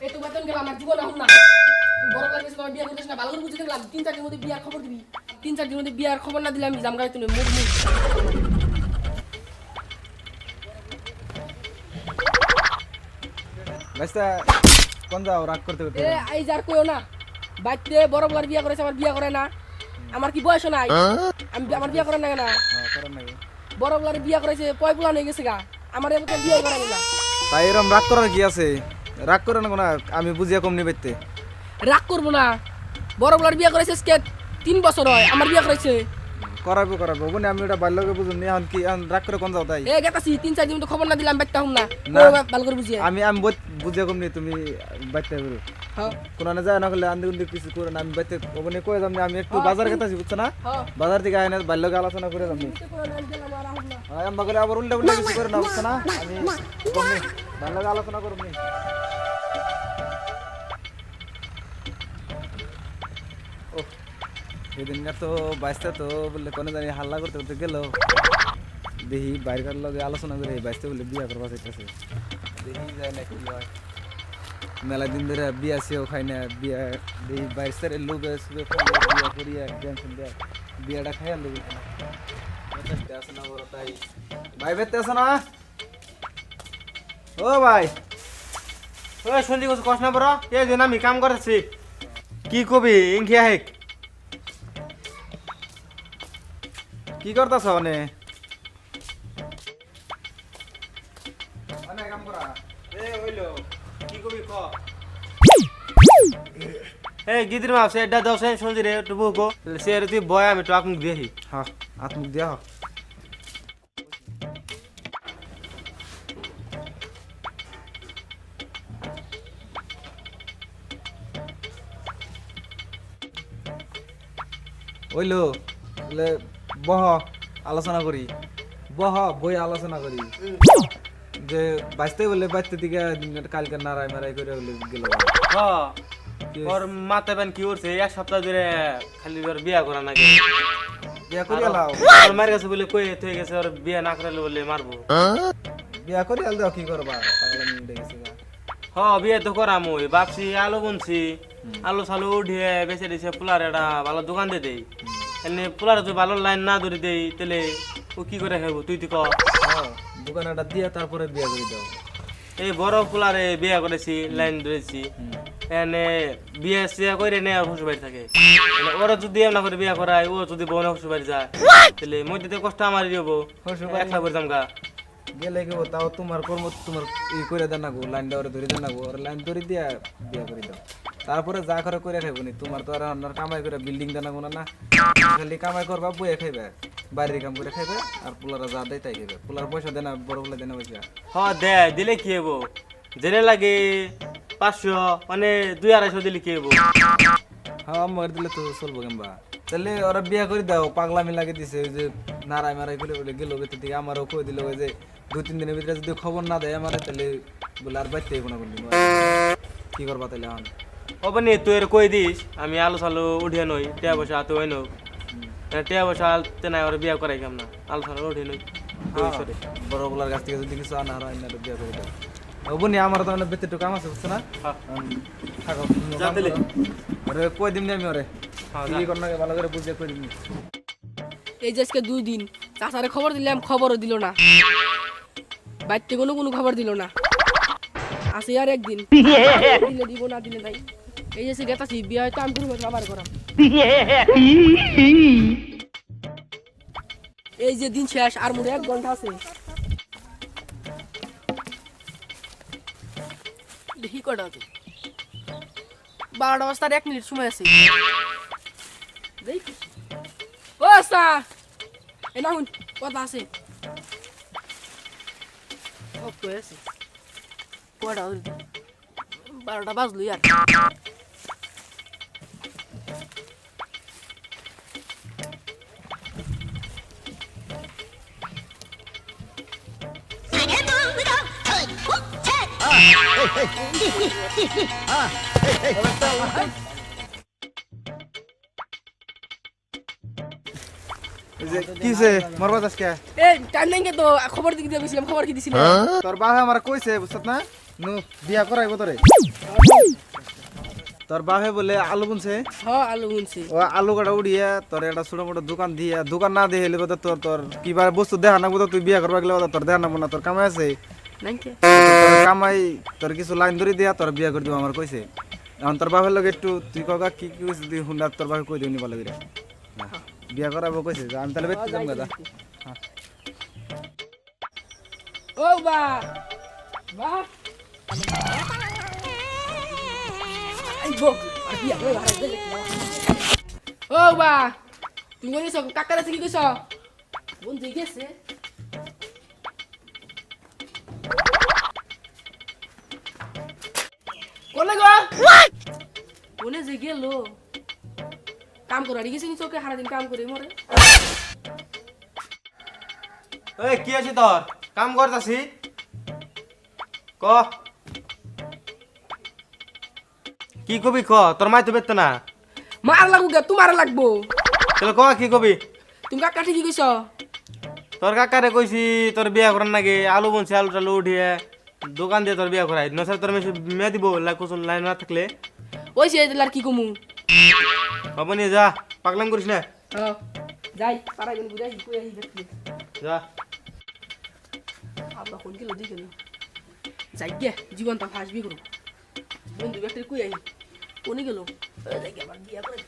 এই তো বেতন গেলাম আর জীবন আহুন না বড় লাগছে তোমার বিয়া করতেছ না ভালো করে বুঝে দেখলাম 3-4 দিনের মধ্যে বিয়ার খবর দিবি 3-4 দিনের মধ্যে বিয়ার খবর না দিলে আমি জাম গাড়ি তুলে মুখ রাস্তা কোন যাও রাগ করতে করতে এ আই যার কইও না বাইতে বড় বলার বিয়া করেছে আমার বিয়া করে না আমার কি বয়স নাই আমি আমার বিয়া করে না কেন হ্যাঁ করেন নাকি বড় বলার বিয়া করেছে পয় পুলান হয়ে গেছে গা আমার এমন বিয়া করে না তাই এরকম রাগ করার কি আছে রাগ করে না কোনা আমি বুঝিয়া কম নিবেতে রাগ করবো না বড় বলার বিয়া করেছে আজকে 3 বছর হয় আমার বিয়া করেছে করাবো বনে আমি ওটা বাল্যকে বুঝুন নি এখন কি এখন রাগ করে কোন যাও তাই এ গেতাছি 3-4 দিন তো খবর না দিলাম বাইতে হুম না ভালো করে বুঝিয়ে আমি আমি বুঝিয়া কম নি তুমি বাইতে বেরো হ্যাঁ কোন না যায় না করলে আন্দি উন্দি কিছু করে না আমি বাইতে ওখানে কই যাম আমি একটু বাজার গেতাছি বুঝছ না হ্যাঁ বাজার থেকে আইনা বাল্যকে আলোচনা করে যাম হ্যাঁ আমি বলে আবার উল্টা উল্টা কিছু করে না বুঝছ না আমি কমনি বাল্যকে আলোচনা করব নি সেদিনকার তো বাইসটা তো বললে কোনো জানি হাল্লা করতে করতে গেল দেখি বাইরেকার লগে আলোচনা করে বাইসটা বলে বিয়া করবা চাইতেছে দেখি যায় না কি হয় মেলা দিন ধরে বিয়া সেও খাই না বিয়া দেখি বাইরের লোক আসবে বিয়া করিয়া টেনশন দেয় বিয়াটা খাইয়া লোক আসে না বড় তাই ভাই বেতে আসো না ও ভাই ও শুনছি কিছু কষ্ট না বড় এই যে আমি কাম করতেছি কি কবি ইংখিয়া হেক কি করতেছ মানে অনেক কাম করা এ হইলো কি কবি ক এই গিদির মা সে দাও সে শুনছি রে টুবু কো সে রে তুই বয় আমি টাক মুখ দেখি হ্যাঁ আত্মুক দিয়া হ ওইলো বলে বহ আলোচনা করি বহ বই আলোচনা করি যে বাঁচতে বলে বাঁচতে দিকে কালকে নারাই মারাই করে বলে গেল হ ওর মাথা বেন কি করছে এক সপ্তাহ ধরে খালি ওর বিয়া করা নাকি বিয়া করি আলাও ওর মার কাছে বলে কই হয়ে গেছে ওর বিয়া না করালে বলে মারবো বিয়া করি আল দাও কি করবা পাগলা মিল দেখেছি হ বিয়ে তো করাম ওই বাপসি আলু বুনছি আলু সালু উঠিয়ে বেঁচে দিছে পোলার একটা ভালো দোকান দিয়ে দেই এনে পোলার তুই ভালো লাইন না ধরে দেই তাহলে ও কি করে খাবো তুই তুই ক দোকান একটা দিয়া তারপরে বিয়া করে দাও এই বড় পোলারে বিয়া করেছি লাইন ধরেছি এনে বিয়ে সিয়া করে নে আর শ্বশুর বাড়ি থাকে ওরা যদি এমন করে বিয়া করায় ও যদি বোন শ্বশুর বাড়ি যায় তাহলে মধ্যে কষ্ট আমারই যাবো একলা করে যামগা গেলে কি তাও তোমার কর্ম তোমার ই করে দেন না গো লাইন দেওয়ারে ধরে দেন না গো আর লাইন ধরে দিয়া বিয়া করে দাও তারপরে যা করে খাইবো নি তোমার তো আর অন্যর কামাই করে বিল্ডিং দেন না খালি কামাই করবা বইয়ে খাইবে বাইরের কাম করে খাইবে আর পোলারা যা দেয় তাই খাইবে পোলার পয়সা দেনা বড় বলে দেনা পয়সা হ দে দিলে কি হবো জেনে লাগে 500 মানে 200-250 দিলে কি হবো হ্যাঁ মার দিলে তো চলবো কেমবা তাহলে ওরা বিয়া করে দাও পাগলামি লাগে দিছে ওই যে নারাই মারাই করে বলে গেল ভেতর থেকে আমারও কই দিল ওই যে 2-3 দিনের ভিতরে যদি খবর না দেয় আমার তাহলে বলে আর বাইতে না বললি কি করবা তাহলে এখন ওপনি তুই এর কই দিস আমি আলু সালু উঠিয়ে নই টিয়া পয়সা তো হই নক টিয়া পয়সা তে নাই ওর বিয়া করাই কেমন আলু সালু উঠিয়ে নই বড় বলার কাছ থেকে যদি কিছু আনা হয় না বিয়া করে দাও বনি আমার তো বেতে একটু কাম আছে বুঝছো না থাকো যা দিলে আরে কই দিমনি আমি ওরে কি কর না ভালো করে বুঝে কই দিমনি এই যে আজকে 2 দিন চাচারে খবর দিলাম খবরও দিল না বাইতে কোনো খবর দিল না আসে আর একদিন দিলে দিব না দিলে নাই এই যে গেতাছি বিয়ে হয়তো আমি পুরো আবার করাম এই যে দিন শেষ আর মোটে 1 ঘন্টা আছে দেখি কটা আছে 12টা বাজতে 1 মিনিট সময় আছে দেখি ও সা এ না হুন কথা আছে ও কই আছে কটা 12টা বাজলো यार কিছে মরবা আজকে এ টাইম নাই তো খবর দিতে গেছিলাম খবর কি দিছিলাম তোর বাবা আমার কইছে বুঝছত না নু বিয়া করাইব তোরে তোর বাপে বলে আলু বুনছে হ্যাঁ আলু বুনছি ও আলু কাটা উড়িয়ে তোর একটা ছোট মোটো দোকান দিয়ে দোকান না দিয়ে হেলে তোর তোর কিবা বস্তু দেখা না বোধ তুই বিয়া করবা গেলে তোর দেখা না তোর কামাই আছে নাইকে তোর কামাই তোর কিছু লাইন ধরে দিয়া তোর বিয়া করে দিব আমার কইছে এখন তোর বাপের লগে একটু তুই কগা কি কি কইছিস তুই হুন্ডা তোর বাপে কই দিবনি ভালো করে বিয়া করাবো কইছে আমি তাহলে বেচতে যাম গাদা ও বা বা আই বক আর বিয়া করে ভাড়া দে ও বা তুমি কইছ কাকার আছে কি কইছ বোন তুই গেছে কোনে গো কোনে যে গেল কাম করার গেছে নি চোখে সারা দিন কাম করে মরে ওই কি আছে তোর কাম করতাছি ক কি কবি ক তোর মাই তো বেত না মার লাগবো গে তোমার লাগবো তাহলে ক কি কবি তুমি কাকা ঠিকই কইছ তোর কাকারে কইছি তোর বিয়া করার নাকি আলু বনছি আলু টালু উঠিয়ে দোকান দিয়ে তোর বিয়া করাই নসলে তোর মেয়ে দিব কুসুম লাইন না থাকলে ওই সে আর কি কমু বাবা নিয়ে যা পাগলাম করিস না যাই পাড়াই গুন বুঝাই কই আই দেখি যা আব্বা কোন গেল দেখে না যাই গে জীবনটা ফাসবি করো বন্ধু ব্যাটারি কই আই কোনে গেল যাই গে আবার বিয়া করে